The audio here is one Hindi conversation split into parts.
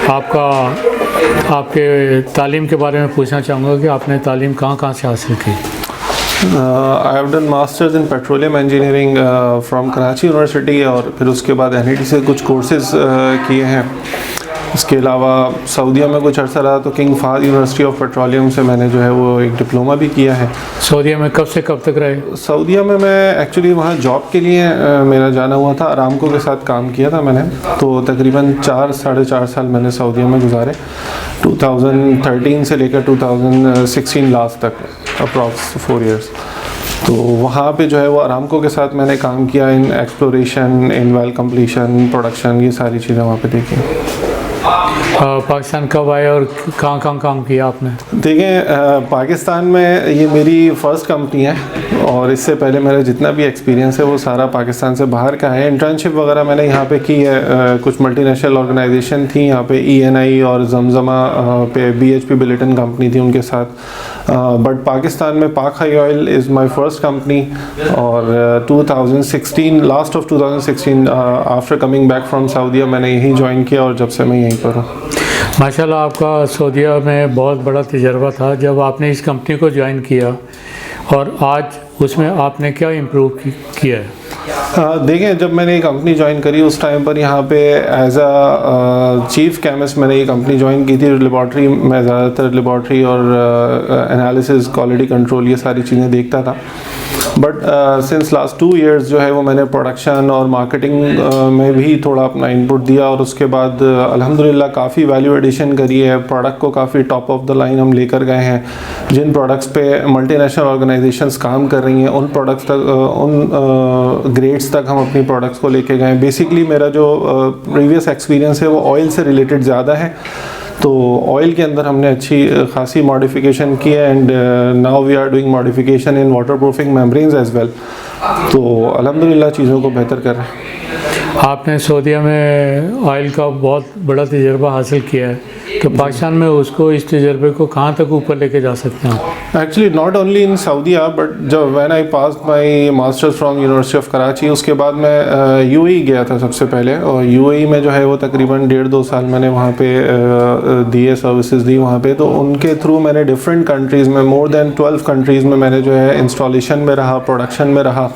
आपका आपके तालीम के बारे में पूछना चाहूँगा कि आपने तालीम कहाँ से हासिल की? I have done masters in petroleum engineering from Karachi university, और फिर उसके बाद NIT से कुछ कोर्सेज़ किए हैं। इसके अलावा सऊदीया में कुछ अर्सा रहा तो king Fahad university of petroleum से मैंने जो है वो एक डिप्लोमा भी किया है। सऊदीया में कब से कब तक रहे? सऊदीया में मैं एक्चुअली वहाँ जॉब के लिए मेरा जाना हुआ था। अरामको के साथ काम किया था मैंने, तो तकरीबन 4-4.5 साल मैंने सऊदीया में गुजारे, 2013 से लेकर 2016 लास्ट तक, अप्रॉक्स 4 इयर्स। तो वहाँ पे जो है वो अरामको के साथ मैंने काम किया in exploration, in well completion, production, ये सारी चीज़ें वहाँ पे देखी। पाकिस्तान कब आए और कहाँ काम किया आपने? देखें, पाकिस्तान में ये मेरी फ़र्स्ट कंपनी है, और इससे पहले मेरा जितना भी एक्सपीरियंस है वो सारा पाकिस्तान से बाहर का है। इंटर्नशिप वगैरह मैंने यहाँ पे की है, कुछ मल्टीनेशनल ऑर्गेनाइजेशन थी यहाँ पे, ENI और जमजमा पे BHP बिलिटन कंपनी थी उनके साथ। बट पाकिस्तान में Pak high oil is my first company, और 2016 last of 2016 after coming back from Saudia मैंने यहीं ज्वाइन किया, और जब से मैं यहीं पर हूँ। माशाल्लाह, आपका सऊदीया में बहुत बड़ा तजर्बा था। जब आपने इस कंपनी को ज्वाइन किया और आज उसमें आपने क्या इम्प्रूव किया है? देखें, जब मैंने ये कंपनी ज्वाइन करी उस टाइम पर यहाँ पे एज अ चीफ केमिस्ट मैंने ये कंपनी ज्वाइन की थी। लेबॉर्ट्री में ज़्यादातर लेबॉर्ट्री और एनालिसिस, क्वालिटी कंट्रोल, ये सारी चीज़ें देखता था। बट सिंस लास्ट 2 इयर्स जो है वो मैंने प्रोडक्शन और मार्केटिंग में भी थोड़ा अपना इनपुट दिया, और उसके बाद अल्हम्दुलिल्लाह काफ़ी वैल्यू एडिशन करी है। प्रोडक्ट को काफ़ी टॉप ऑफ द लाइन हम लेकर गए हैं। जिन प्रोडक्ट्स पे मल्टीनेशनल ऑर्गेनाइजेशंस काम कर रही हैं उन प्रोडक्ट्स तक, उन ग्रेड्स तक हम अपनी प्रोडक्ट्स को लेके गए। बेसिकली मेरा जो प्रीवियस एक्सपीरियंस है वो ऑयल से रिलेटेड ज़्यादा है, तो ऑयल के अंदर हमने अच्छी खासी मॉडिफिकेशन की है, and now we are doing modification in water proofing membranes as well. तो अल्हम्दुलिल्लाह चीज़ों को बेहतर कर रहे हैं। आपने सऊदीया में ऑयल का बहुत बड़ा तजर्बा हासिल किया है, तो पाकिस्तान में उसको, इस तजर्बे को कहाँ तक ऊपर लेके जा सकते हैं? Actually not only in Saudia, but जब when I passed my masters from university of Karachi, उसके बाद मैं UAE गया था सबसे पहले, और UAE में जो है वो तकरीबन 1.5-2 साल मैंने वहाँ पे दिए, सर्विसेज दी वहाँ पे। तो उनके थ्रू मैंने डिफरेंट कंट्रीज़ में, मोर देन 12 कंट्रीज़ में मैंने जो है इंस्टॉलेशन में रहा, प्रोडक्शन में रहा,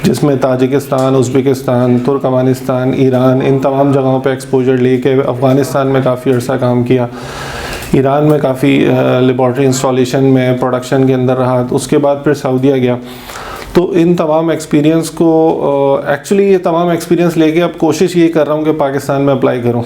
जिसमें ताजिकिस्तान, उज़्बेकिस्तान, तुर्कमानिस्तान, ईरान, इन तमाम जगहों पे एक्सपोजर लेके, अफ़गानिस्तान में काफ़ी अर्सा काम किया, ईरान में काफ़ी लेबॉर्ट्री इंस्टॉलेशन में, प्रोडक्शन के अंदर रहा। तो उसके बाद फिर सऊदीया गया। तो इन तमाम एक्सपीरियंस को एक्चुअली ये तमाम एक्सपीरियंस लेके अब कोशिश ये कर रहा हूँ कि पाकिस्तान में अप्लाई करूँ।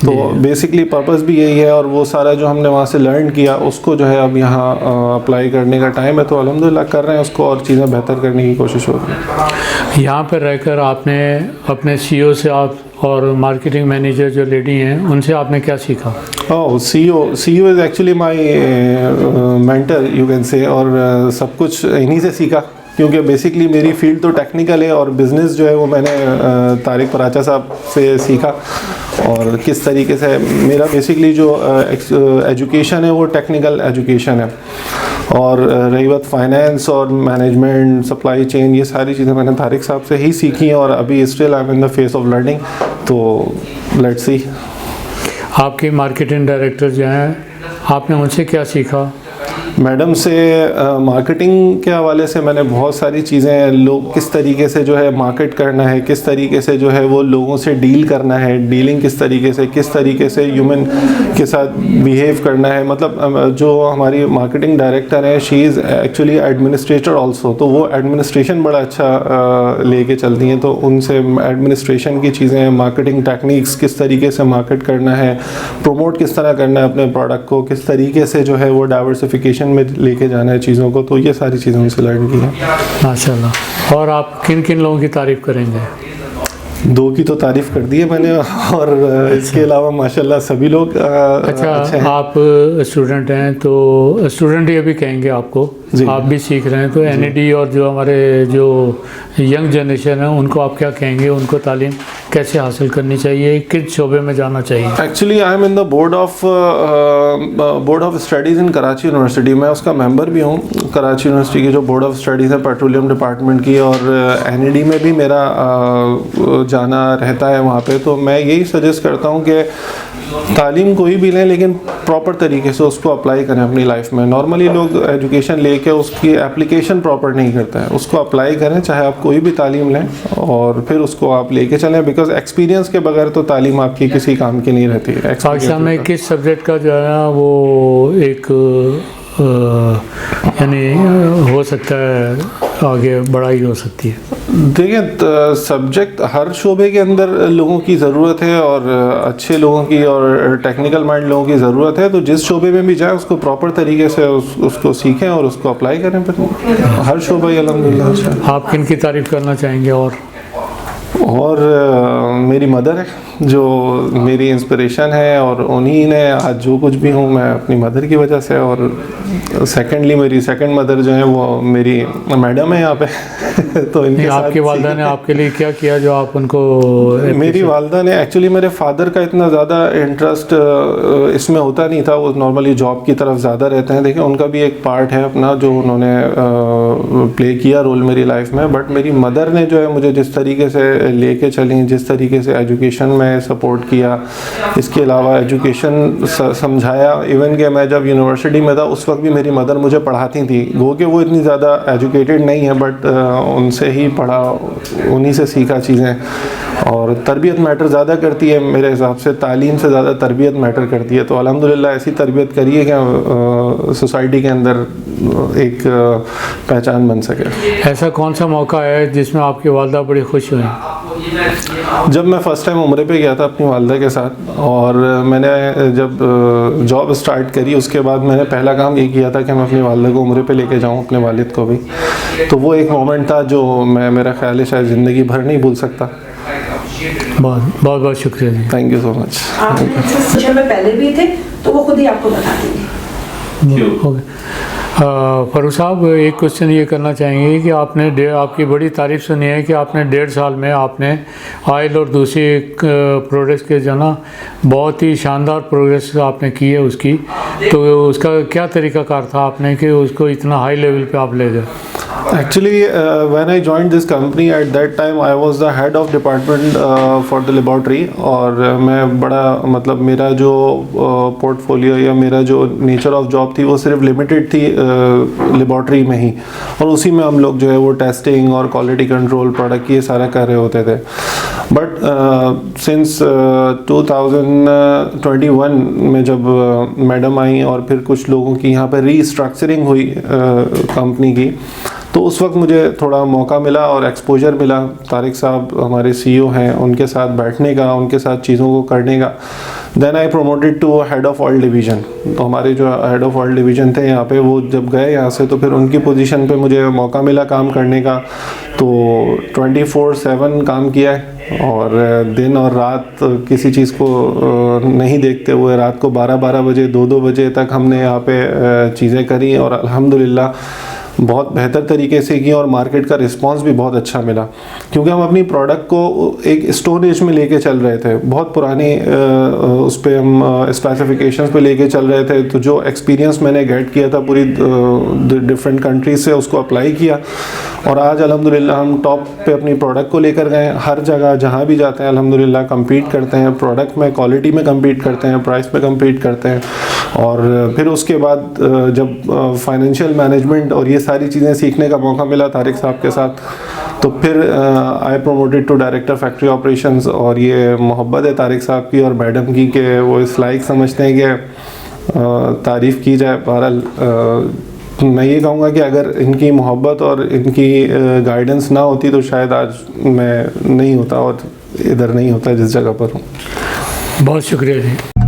तो बेसिकली पर्पस भी यही है, और वो सारा जो हमने वहाँ से लर्न किया उसको जो है अब यहाँ अप्लाई करने का टाइम है। तो अल्हम्दुलिल्लाह कर रहे हैं उसको, और चीज़ें बेहतर करने की कोशिश हो रही है। यहाँ पर रहकर आपने अपने CEO से आप और मार्केटिंग मैनेजर जो लेडी हैं उनसे आपने क्या सीखा? CEO is actually my mentor you can say, और सब कुछ इन्हीं से सीखा, क्योंकि बेसिकली मेरी फील्ड तो टेक्निकल है, और बिज़नेस जो है वो मैंने तारिक पराचा साहब से सीखा। और किस तरीके से मेरा बेसिकली जो एजुकेशन है वो टेक्निकल एजुकेशन है, और रही बात फाइनेंस और मैनेजमेंट, सप्लाई चेन, ये सारी चीज़ें मैंने तारिक साहब से ही सीखी हैं, और अभी still I am in the face of learning. तो लेट्स सी। आपके मार्केटिंग डायरेक्टर जो हैं, आपने उनसे क्या सीखा? मैडम से मार्केटिंग के हवाले से मैंने बहुत सारी चीज़ें, लोग किस तरीके से जो है मार्केट करना है, किस तरीके से जो है वो लोगों से डील करना है, डीलिंग किस तरीके से ह्यूमन के साथ बिहेव करना है। मतलब जो हमारी मार्केटिंग डायरेक्टर है, she is actually administrator also, तो वो एडमिनिस्ट्रेशन बड़ा अच्छा लेके चलती हैं। तो उनसे एडमिनिस्ट्रेशन की चीज़ें, मार्केटिंग टेक्निक्स, किस तरीके से मार्केट करना है, प्रमोट किस तरह करना है अपने प्रोडक्ट को, किस तरीके से जो है वो डाइवर्सिफिकेशन में लेके जाना है चीज़ों को, तो ये सारी चीज़ें उनसे लर्न की हैं। माशाल्लाह। और आप किन किन लोगों की तारीफ़ करेंगे? 2 की तो तारीफ़ कर दी है मैंने, और इसके अलावा माशाल्लाह सभी लोग अच्छा, अच्छे हैं। आप स्टूडेंट हैं, तो स्टूडेंट ये भी कहेंगे आपको जी। आप भी सीख रहे हैं, तो एनईडी और जो हमारे जो यंग जनरेशन है उनको आप क्या कहेंगे, उनको तालीम कैसे हासिल करनी चाहिए, किस शोबे में जाना चाहिए? Actually I am in the board of studies in Karachi university. मैं उसका मेंबर भी हूँ। कराची यूनिवर्सिटी की जो बोर्ड ऑफ स्टडीज़ है पेट्रोलियम डिपार्टमेंट की, और एनईडी में भी मेरा जाना रहता है वहाँ पे। तो मैं यही सजेस्ट करता हूँ कि तालीम कोई भी लें, लेकिन प्रॉपर तरीके से उसको अप्लाई करें अपनी लाइफ में। नॉर्मली लोग एजुकेशन लेके उसकी एप्लीकेशन प्रॉपर नहीं करते हैं। उसको अप्लाई करें, चाहे आप कोई भी तालीम लें, और फिर उसको आप लेके चलें, बिकॉज एक्सपीरियंस के बगैर तो तालीम आपकी किसी काम की नहीं रहती है। पाकिस्तान में किस सब्जेक्ट का जो है ना वो एक यानी हो सकता है आगे बढ़ाई हो सकती है? देखिए, सब्जेक्ट हर शोबे के अंदर लोगों की ज़रूरत है, और अच्छे लोगों की और टेक्निकल माइंड लोगों की ज़रूरत है। तो जिस शोबे में भी जाए उसको प्रॉपर तरीके से उसको सीखें और उसको अप्लाई करें। फिर हर शोबा ही अल्हम्दुलिल्लाह अच्छा है। आप किन की तारीफ़ करना चाहेंगे? और मेरी मदर है जो मेरी इंस्पिरेशन है, और उन्हीं ने आज जो कुछ भी हूँ मैं अपनी मदर की वजह से। और सेकेंडली मेरी सेकंड मदर जो है वो मेरी मैडम है यहाँ पे तो इनके साथ आपकी वालदा ने आपके लिए क्या किया जो आप उनको? मेरी वालदा ने एक्चुअली, मेरे फादर का इतना ज़्यादा इंटरेस्ट इसमें होता नहीं था। वो नॉर्मली जॉब की तरफ ज़्यादा रहते हैं। देखिए, उनका भी एक पार्ट है अपना जो उन्होंने प्ले किया रोल मेरी लाइफ में। बट मेरी मदर ने जो है मुझे जिस तरीके से लेके चली, जिस तरीके से एजुकेशन में सपोर्ट किया, इसके अलावा एजुकेशन समझाया। इवन कि मैं जब यूनिवर्सिटी में था उस वक्त भी मेरी मदर मुझे पढ़ाती थी। गो कि वो इतनी ज़्यादा एजुकेटेड नहीं है, बट उनसे ही पढ़ा, उन्हीं से सीखा चीज़ें। और तरबियत मैटर ज़्यादा करती है मेरे हिसाब से, तालीम से ज़्यादा तरबियत मैटर करती है। तो अल्हम्दुलिल्लाह ऐसी तरबियत करिए कि सोसाइटी के अंदर एक पहचान बन सके। ऐसा कौन सा मौका है जिसमें आपकी वालदा बड़ी खुश हुई? जब मैं फ़र्स्ट टाइम उम्रे पे गया था अपनी वालदा के साथ, और मैंने जब जॉब स्टार्ट करी उसके बाद मैंने पहला काम ये किया था कि मैं अपनी वालदा को उम्रे पे लेके जाऊँ, अपने वालिद को भी। तो वो एक मोमेंट था जो मेरा ख्याल है शायद ज़िंदगी भर नहीं भूल सकता। बहुत बहुत शुक्रिया जी। Thank you so much. आप में पहले भी थे तो वो खुद ही आपको बता देंगे। फरूख साहब, एक क्वेश्चन ये करना चाहेंगे कि आपकी बड़ी तारीफ़ सुनी है कि आपने 1.5 साल में आपने ऑयल और दूसरी प्रोडक्ट्स के जो ना बहुत ही शानदार प्रोग्रेस आपने की है उसकी। तो उसका क्या तरीक़ाकार था आपने कि उसको इतना हाई लेवल पे आप ले गए? Actually, when I joined this company at that time, I was the head of department for the laboratory। और मैं बड़ा मतलब मेरा जो पोर्टफोलियो या मेरा जो नेचर ऑफ जॉब थी वो सिर्फ लिमिटेड थी लेबॉर्ट्री में ही, और उसी में हम लोग जो है वो टेस्टिंग और क्वालिटी कंट्रोल प्रोडक्ट ये सारा कर रहे होते थे। बट सिंस 2021 में जब मैडम आई और फिर कुछ लोगों की यहाँ पर रीस्ट्रक्चरिंग हुई कंपनी की, तो उस वक्त मुझे थोड़ा मौका मिला और एक्सपोजर मिला। तारिक साहब हमारे सीईओ हैं, उनके साथ बैठने का, उनके साथ चीज़ों को करने का। Then I promoted to head of oil division. तो हमारे जो हेड ऑफ़ ऑयल डिवीज़न थे यहाँ पे, वो जब गए यहाँ से तो फिर उनकी पोजीशन पे मुझे मौका मिला काम करने का। तो 24/7 काम किया है, और दिन और रात किसी चीज़ को नहीं देखते हुए रात को 12-12 बजे 2-2 बजे तक हमने यहाँ पे चीज़ें करी, और अल्हम्दुलिल्लाह बहुत बेहतर तरीके से की, और मार्केट का रिस्पांस भी बहुत अच्छा मिला। क्योंकि हम अपनी प्रोडक्ट को एक स्टोन एज में लेके चल रहे थे, बहुत पुरानी उस पर हम स्पेसिफिकेशंस पे लेके चल रहे थे। तो जो एक्सपीरियंस मैंने गेट किया था पूरी डिफरेंट कंट्रीज से, उसको अप्लाई किया, और आज अल्हम्दुलिल्लाह हम टॉप पे अपनी प्रोडक्ट को लेकर गए। हर जगह जहाँ भी जाते हैं अल्हम्दुलिल्लाह कम्पीट करते हैं, प्रोडक्ट में क्वालिटी में कम्पीट करते हैं, प्राइस में कम्पीट करते हैं। और फिर उसके बाद जब फाइनेंशियल मैनेजमेंट और ये सारी चीज़ें सीखने का मौका मिला तारिक साहब के साथ, तो फिर I promoted to director factory operations. और ये मोहब्बत है तारिक साहब की और मैडम की कि वो इस लायक समझते हैं कि तारीफ़ की जाए। बहरहाल मैं ये कहूँगा कि अगर इनकी मोहब्बत और इनकी गाइडेंस ना होती तो शायद आज मैं नहीं होता और इधर नहीं होता जिस जगह पर हूँ। बहुत शुक्रिया जी।